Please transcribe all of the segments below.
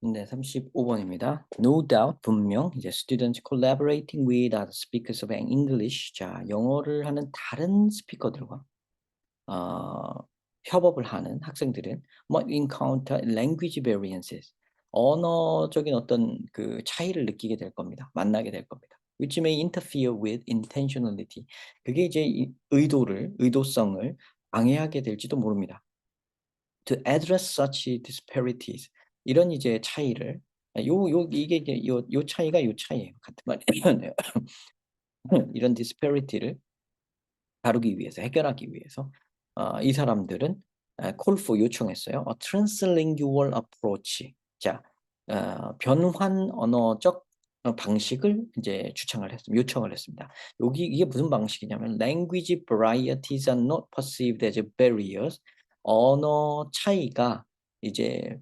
네, 35번입니다. No doubt, 분명, 이제 students collaborating with other speakers of English. 자, 영어를 하는 다른 스피커들과 어, 협업을 하는 학생들은 might encounter language variances. 언어적인 어떤 그 차이를 느끼게 될 겁니다. 만나게 될 겁니다. Which may interfere with intentionality. 그게 이제 이 의도성을 방해하게 될지도 모릅니다. To address such disparities. 이런 이제 차이를 이게 이제 요 차이가 요 차이예요. 같은 말이에요. 이런 disparity를 다루기 위해서 해결하기 위해서 이 사람들은 call for 요청했어요. A translingual approach. 자, 변환 언어적 방식을 이제 요청을 했습니다. 여기 이게 무슨 방식이냐면 language varieties are not perceived as barriers. 언어 차이가 이제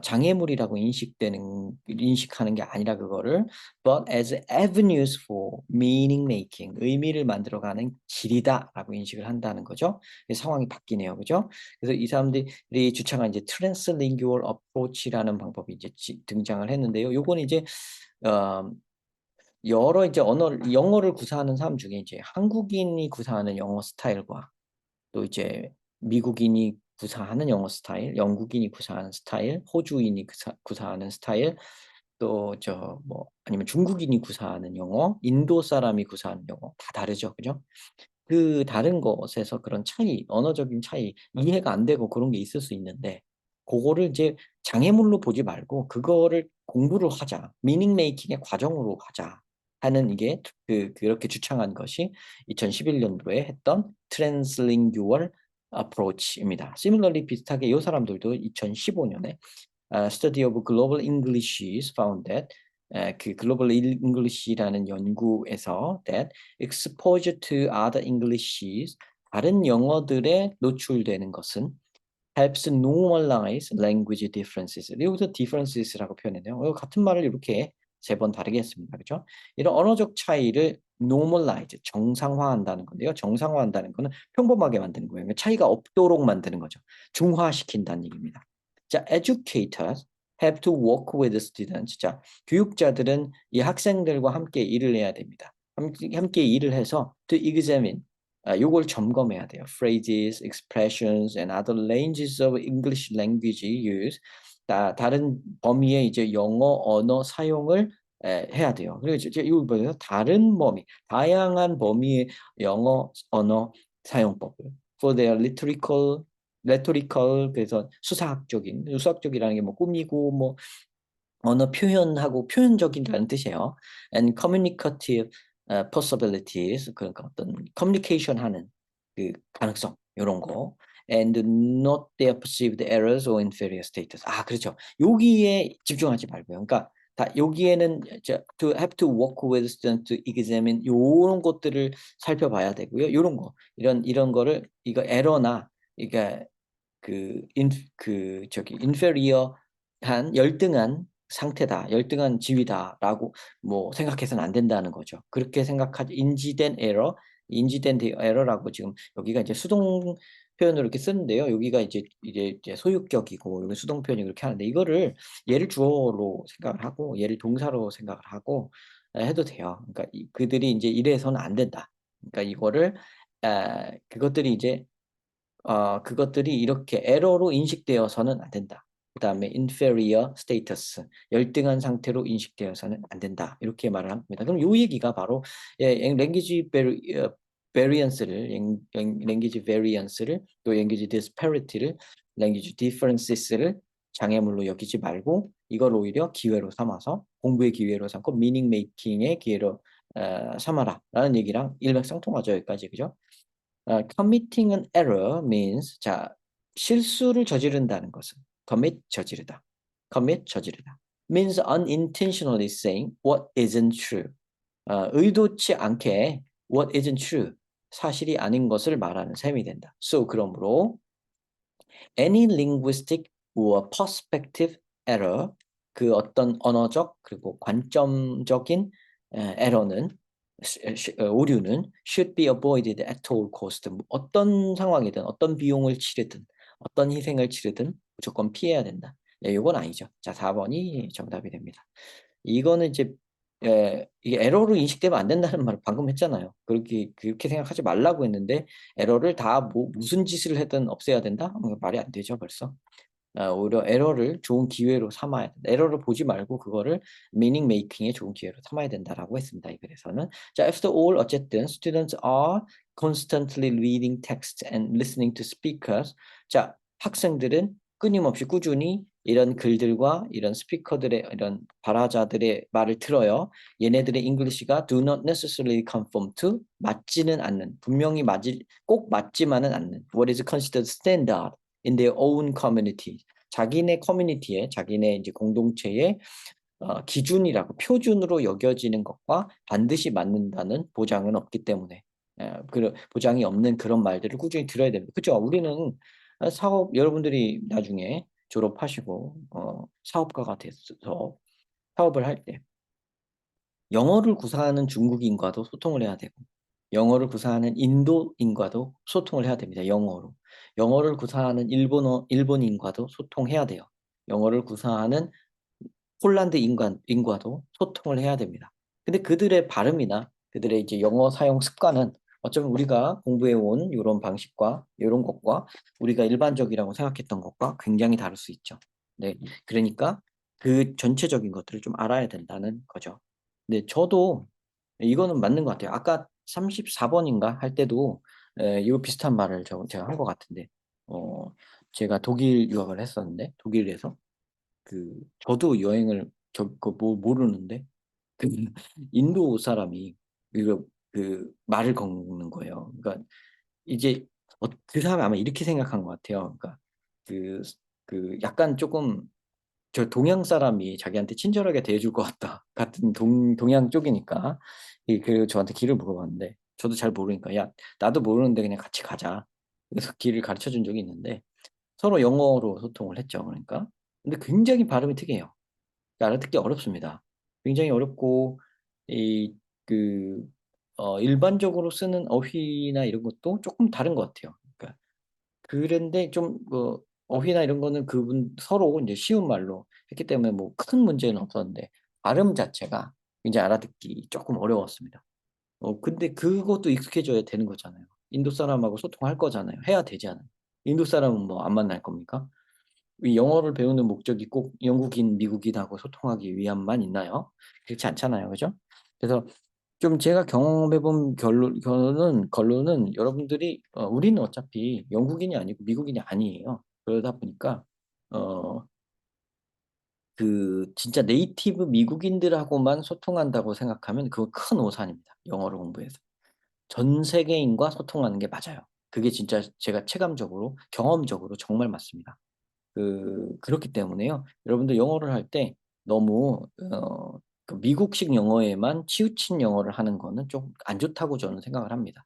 장애물이라고 인식하는 게 아니라 그거를 but as avenues for meaning making, 의미를 만들어가는 길이다라고 인식을 한다는 거죠. 상황이 바뀌네요, 그죠? 그래서 이 사람들이 주창한 이제 translingual approach라는 방법이 이제 등장을 했는데요. 요건 이제 어, 여러 이제 영어를 구사하는 사람 중에 이제 한국인이 구사하는 영어 스타일과 또 이제 미국인이 구사하는 영어 스타일, 영국인이 구사하는 스타일, 호주인이 구사하는 스타일, 또 뭐 아니면 중국인이 구사하는 영어, 인도 사람이 구사하는 영어 다 다르죠. 그죠? 그 다른 것에서 그런 차이, 언어적인 차이, 이해가 안 되고 그런 게 있을 수 있는데 그거를 이제 장애물로 보지 말고 그거를 공부를 하자. 미닝 메이킹의 과정으로 가자. 하는 이게 그렇게 주창한 것이 2011년도에 했던 트랜스링규얼 어프로치입니다. 시밀러리 비슷하게 이 사람들도 2015년에 Study of Global English found that 그 Global English라는 연구에서 that exposure to other Englishes 다른 영어들에 노출되는 것은 helps normalize language differences. 여기서 differences라고 표현했네요. 같은 말을 이렇게 세 번 다르게 했습니다. 그죠? 이런 언어적 차이를 normalize, 정상화한다는 건데요. 정상화한다는 거는 평범하게 만드는 거예요. 차이가 없도록 만드는 거죠. 중화시킨다는 얘기입니다. 자, educators have to work with the students. 자, 교육자들은 이 학생들과 함께 일을 해야 됩니다. 함께 일을 해서 to examine, 요걸 점검해야 돼요. phrases, expressions, and other ranges of English language use. 다른 범위의 이제 영어 언어 사용을 해야 돼요. 그리고 이거 뭐예요? 다른 범위, 다양한 범위의 영어 언어 사용법을 for their rhetorical 그래서 수사학적이라는 게 뭐 꾸미고 뭐 언어 표현하고 표현적이라는 뜻이에요. And communicative possibilities 그러니까 어떤 커뮤니케이션 하는 그 가능성 이런 거. And not their perceived errors or inferior status. 그렇죠. 여기에 집중하지 말고요. 그러니까 여기에는 to have to work with students to examine 요런 것들을 살펴봐야 되고요. 요런 거 이런 거를 이거 에러나 그러니까 inferior한 열등한 상태다, 열등한 지위다라고 뭐 생각해서는 안 된다는 거죠. 그렇게 생각하지 인지된 에러라고 지금 여기가 이제 수동 표현으로 이렇게 쓰는데요. 여기가 이제 소유격이고 여기 수동 표현이 그렇게 하는데 이거를 얘를 주어로 생각을 하고 얘를 동사로 생각을 하고 해도 돼요. 그러니까 그들이 이제 이래서는 안 된다. 그러니까 이거를 그것들이 이제 그것들이 이렇게 에러로 인식되어서는 안 된다. 그다음에 inferior status, 열등한 상태로 인식되어서는 안 된다. 이렇게 말을 합니다. 그럼 요 얘기가 바로 language variance를 language variance를 또 language disparity를 language differences를 장애물로 여기지 말고 이걸 오히려 기회로 삼아서 공부의 기회로 삼고 meaning making의 기회로 삼아라라는 얘기랑 일맥상통하죠. 여기까지. 그죠? committing an error means 자 실수를 저지른다는 것은 저지르다 저지르다 means unintentionally saying what isn't true 의도치 않게 what isn't true 사실이 아닌 것을 말하는 셈이 된다. So 그러므로 any linguistic or perspective error 그 어떤 언어적 그리고 관점적인 에러는 오류는 should be avoided at all cost. 어떤 상황이든 어떤 비용을 치르든 어떤 희생을 치르든 무조건 피해야 된다. 예, 요건 아니죠. 자, 4번이 정답이 됩니다. 이거는 이제 이게 에러로 인식되면 안 된다는 말을 방금 했잖아요. 그렇게 생각하지 말라고 했는데 에러를 다 무슨 짓을 하든 없애야 된다? 말이 안 되죠, 벌써. 오히려 에러를 좋은 기회로 삼아야 된다. 에러를 보지 말고 그거를 meaning making의 좋은 기회로 삼아야 된다라고 했습니다. 이 글에서는. 자, after all 어쨌든 students are constantly reading text and listening to speakers. 자, 학생들은 끊임없이 꾸준히 이런 글들과 이런 스피커들의 이런 발화자들의 말을 들어요. 얘네들의 잉글리시가 do not necessarily conform to 맞지는 않는 분명히 꼭 맞지만은 않는 what is considered standard in their own community. 자기네 커뮤니티에 자기네 이제 공동체의 기준이라고 표준으로 여겨지는 것과 반드시 맞는다는 보장은 없기 때문에 그 보장이 없는 그런 말들을 꾸준히 들어야 됩니다. 그렇죠? 우리는 사업 여러분들이 나중에 졸업하시고 사업가가 돼서 사업을 할 때 영어를 구사하는 중국인과도 소통을 해야 되고 영어를 구사하는 인도인과도 소통을 해야 됩니다. 영어로. 영어를 구사하는 일본인과도 소통해야 돼요. 영어를 구사하는 폴란드인과도 소통을 해야 됩니다. 근데 그들의 발음이나 그들의 이제 영어 사용 습관은 어쩌면 우리가 공부해온 이런 방식과 이런 것과 우리가 일반적이라고 생각했던 것과 굉장히 다를 수 있죠. 네, 그러니까 그 전체적인 것들을 좀 알아야 된다는 거죠. 네, 저도 이거는 맞는 것 같아요. 아까 34번인가 할 때도 이거 비슷한 말을 제가 한 것 같은데, 어, 제가 독일 유학을 했었는데 독일에서 저도 여행을 모르는데 그 인도 사람이 이거 말을 거는 거예요. 그러니까 이제 그 사람이 아마 이렇게 생각한 것 같아요. 그러니까 그, 약간 조금 저 동양 사람이 자기한테 친절하게 대해줄 것 같다. 같은 동양 쪽이니까. 그리고 저한테 길을 물어봤는데, 저도 잘 모르니까, 야, 나도 모르는데 그냥 같이 가자. 그래서 길을 가르쳐 준 적이 있는데, 서로 영어로 소통을 했죠. 그러니까. 근데 굉장히 발음이 특이해요. 알아듣기 어렵습니다. 굉장히 어렵고, 이, 그, 일반적으로 쓰는 어휘나 이런 것도 조금 다른 것 같아요. 그러니까 그런데 좀 어휘나 이런 거는 그분 서로 이제 쉬운 말로 했기 때문에 뭐 큰 문제는 없었는데 발음 자체가 굉장히 알아듣기 조금 어려웠습니다. 근데 그것도 익숙해져야 되는 거잖아요. 인도 사람하고 소통할 거잖아요. 해야 되잖아요. 인도 사람은 뭐 안 만날 겁니까? 이 영어를 배우는 목적이 꼭 영국인, 미국인하고 소통하기 위함만 있나요? 그렇지 않잖아요. 그죠? 그래서 좀 제가 경험해본 결론은 여러분들이 우리는 어차피 영국인이 아니고 미국인이 아니에요. 그러다 보니까 어, 진짜 네이티브 미국인들하고만 소통한다고 생각하면 그거 큰 오산입니다. 영어를 공부해서. 전 세계인과 소통하는 게 맞아요. 그게 진짜 제가 체감적으로 경험적으로 정말 맞습니다. 그렇기 때문에요. 여러분들 영어를 할 때 너무 미국식 영어에만 치우친 영어를 하는 거는 좀 안 좋다고 저는 생각을 합니다.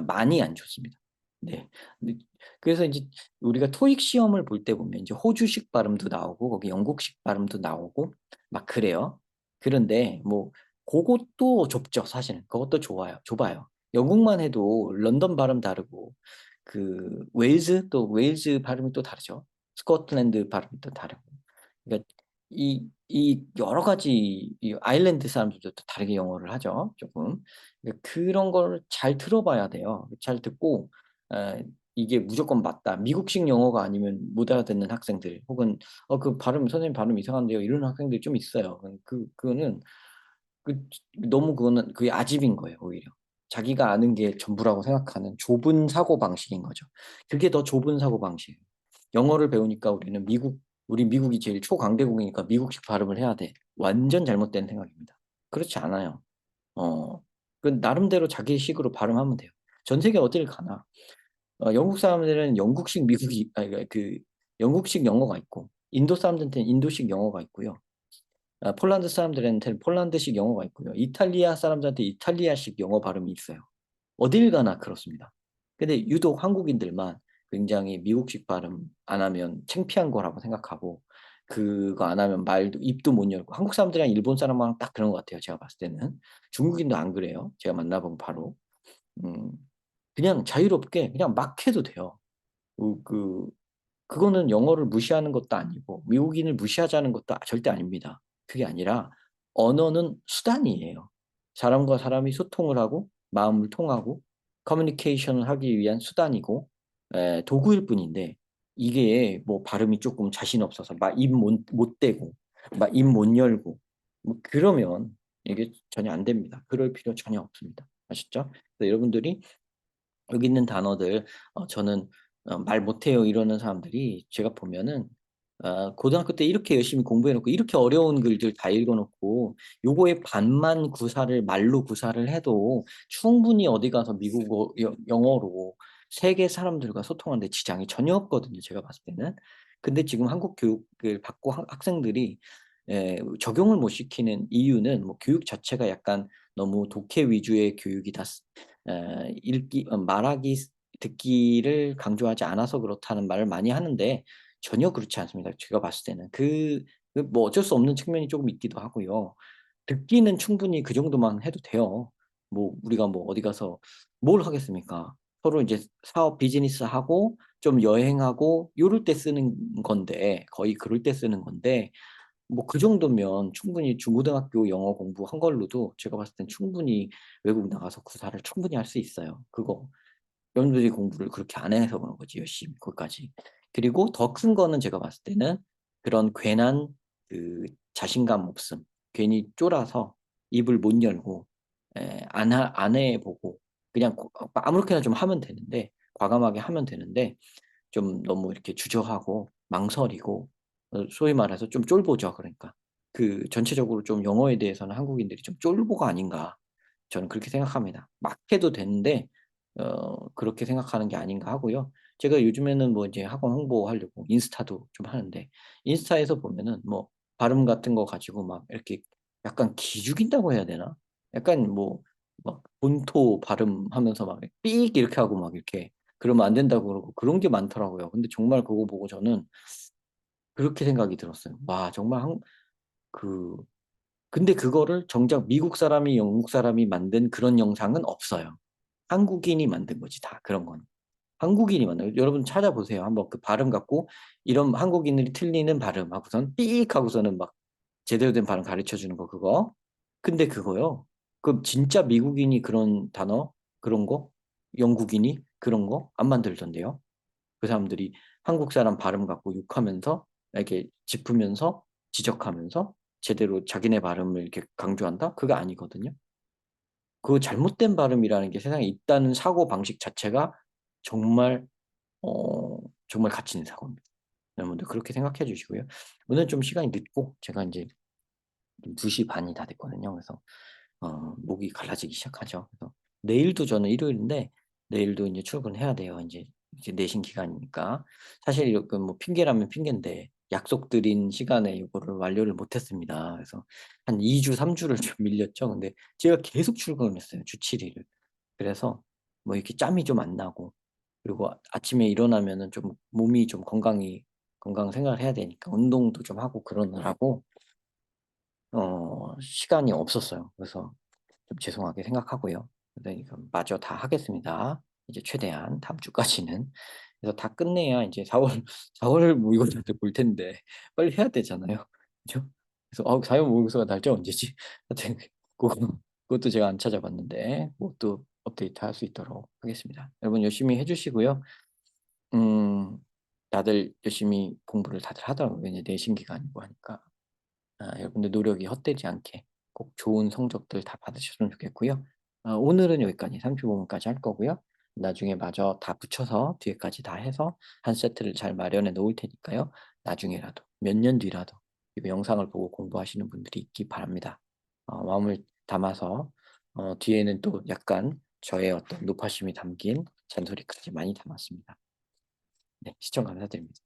많이 안 좋습니다. 네. 근데 그래서 이제 우리가 토익 시험을 볼 때 보면 이제 호주식 발음도 나오고 거기 영국식 발음도 나오고 막 그래요. 그런데 뭐 그것도 좁죠, 사실은. 그것도 좁아요. 영국만 해도 런던 발음 다르고 웨일즈 발음이 또 다르죠. 스코틀랜드 발음이 또 다르고. 그러니까 이 여러 가지 이 아일랜드 사람들도 또 다르게 영어를 하죠. 조금. 그러니까 그런 걸 잘 들어봐야 돼요. 잘 듣고 이게 무조건 맞다. 미국식 영어가 아니면 못 알아듣는 학생들 혹은 선생님 발음 이상한데요. 이런 학생들이 좀 있어요. 그거는 그, 너무 그거는 그게 아집인 거예요, 오히려. 자기가 아는 게 전부라고 생각하는 좁은 사고 방식인 거죠. 그게 더 좁은 사고 방식이에요. 영어를 배우니까 우리 미국이 제일 초강대국이니까 미국식 발음을 해야 돼. 완전 잘못된 생각입니다. 그렇지 않아요. 나름대로 자기식으로 발음하면 돼요. 전 세계 어딜 가나. 영국 사람들은 영국식 영어가 있고, 인도 사람들한테는 인도식 영어가 있고요. 폴란드 사람들한테는 폴란드식 영어가 있고요. 이탈리아 사람들한테 이탈리아식 영어 발음이 있어요. 어딜 가나 그렇습니다. 근데 유독 한국인들만 굉장히 미국식 발음 안 하면 창피한 거라고 생각하고 그거 안 하면 말도 입도 못 열고 한국 사람들이랑 일본 사람만 딱 그런 것 같아요. 제가 봤을 때는 중국인도 안 그래요. 제가 만나본 바로 음, 그냥 자유롭게 그냥 막 해도 돼요. 그 그거는 영어를 무시하는 것도 아니고 미국인을 무시하자는 것도 절대 아닙니다. 그게 아니라 언어는 수단이에요. 사람과 사람이 소통을 하고 마음을 통하고 커뮤니케이션을 하기 위한 수단이고 도구일 뿐인데 이게 뭐 발음이 조금 자신 없어서 막 입 못 대고 막 입 못 열고 뭐 그러면 이게 전혀 안 됩니다. 그럴 필요 전혀 없습니다. 아시죠? 그래서 여러분들이 여기 있는 단어들 저는 말 못해요 이러는 사람들이 제가 보면은 고등학교 때 이렇게 열심히 공부해 놓고 이렇게 어려운 글들 다 읽어 놓고 요거의 반만 구사를 말로 구사를 해도 충분히 어디 가서 미국어 영어로 세계 사람들과 소통하는 데 지장이 전혀 없거든요, 제가 봤을 때는. 근데 지금 한국 교육을 받고 학생들이 적용을 못 시키는 이유는 뭐 교육 자체가 약간 너무 독해 위주의 교육이다. 읽기 말하기 듣기를 강조하지 않아서 그렇다는 말을 많이 하는데 전혀 그렇지 않습니다. 제가 봤을 때는. 뭐 어쩔 수 없는 측면이 조금 있기도 하고요. 듣기는 충분히 그 정도만 해도 돼요. 뭐 우리가 뭐 어디 가서 뭘 하겠습니까? 서로 이제 사업 비즈니스하고 좀 여행하고 요럴 때 쓰는 건데 거의 그럴 때 쓰는 건데 뭐 그 정도면 충분히 중고등학교 영어 공부한 걸로도 제가 봤을 땐 충분히 외국 나가서 구사를 충분히 할 수 있어요. 그거 여러분들이 공부를 그렇게 안 해서 그런 거지 열심히 거기까지. 그리고 더 큰 거는 제가 봤을 때는 그런 괜한 그 자신감 없음. 괜히 쫄아서 입을 못 열고 안 해 보고 그냥 아무렇게나 좀 하면 되는데 과감하게 하면 되는데 좀 너무 이렇게 주저하고 망설이고 소위 말해서 좀 쫄보죠 그러니까. 그 전체적으로 좀 영어에 대해서는 한국인들이 좀 쫄보가 아닌가 저는 그렇게 생각합니다. 막 해도 되는데 그렇게 생각하는 게 아닌가 하고요. 제가 요즘에는 뭐 이제 학원 홍보하려고 인스타도 좀 하는데 인스타에서 보면은 뭐 발음 같은 거 가지고 막 이렇게 약간 기죽인다고 해야 되나? 약간 뭐 막 본토 발음하면서 막 삑 이렇게 하고 막 이렇게 그러면 안 된다고 그러고 그런 게 많더라고요. 근데 정말 그거 보고 저는 그렇게 생각이 들었어요. 와 정말 그 근데 그거를 정작 미국 사람이 영국 사람이 만든 그런 영상은 없어요. 한국인이 만든 거지 다 그런 건. 한국인이 만든 여러분 찾아보세요. 한번 그 발음 갖고 이런 한국인들이 틀리는 발음 하고선 삑 하고서는 막 제대로 된 발음 가르쳐 주는 거 그거. 근데 그거요. 그 진짜 미국인이 그런 단어 그런 거 영국인이 그런 거 안 만들던데요. 그 사람들이 한국 사람 발음 갖고 욕하면서 이렇게 짚으면서 지적하면서 제대로 자기네 발음을 이렇게 강조한다? 그거 아니거든요. 그 잘못된 발음이라는 게 세상에 있다는 사고 방식 자체가 정말 어 정말 가치 있는 사고입니다. 여러분들 그렇게 생각해 주시고요. 오늘 좀 시간이 늦고 제가 인제 2시 반이 다 됐거든요. 그래서 목이 갈라지기 시작하죠. 그래서 내일도 저는 일요일인데 내일도 인제 출근해야 돼요. 이제 내신 기간이니까. 사실 이거 뭐 핑계라면 핑계인데 약속드린 시간에 이거를 완료를 못 했습니다. 그래서 한 2 주, 3 주를 좀 밀렸죠. 근데 제가 계속 출근을 했어요, 주 7 일을. 그래서 뭐 이렇게 짬이 좀 안 나고 그리고 아침에 일어나면은 좀 몸이 좀 건강 생활을 해야 되니까 운동도 좀 하고 그러느라고 시간이 없었어요. 그래서 좀 죄송하게 생각하고요. 네 이거 마저 다 하겠습니다. 이제 최대한 다음 주까지는. 그래서 다 끝내야 이제 4월 4월 모의고사도 볼 텐데 빨리 해야 되잖아요. 그죠? 그래서 4월 모의고사가 날짜 언제지? 하여튼 고거 그것도 제가 안 찾아봤는데 뭐 또 업데이트할 수 있도록 하겠습니다. 여러분 열심히 해 주시고요. 음 다들 열심히 공부를 다들 하더라고요. 이제 내신 기간이고 하니까. 여러분들 노력이 헛되지 않게 꼭 좋은 성적들 다 받으셨으면 좋겠고요. 오늘은 여기까지 35 분까지 할 거고요. 나중에 마저 다 붙여서 뒤에까지 다 해서 한 세트를 잘 마련해 놓을 테니까요. 나중에라도 몇 년 뒤라도 이 영상을 보고 공부하시는 분들이 있기 바랍니다. 마음을 담아서 뒤에는 또 약간 저의 어떤 높아심이 담긴 잔소리까지 많이 담았습니다. 네, 시청 감사드립니다.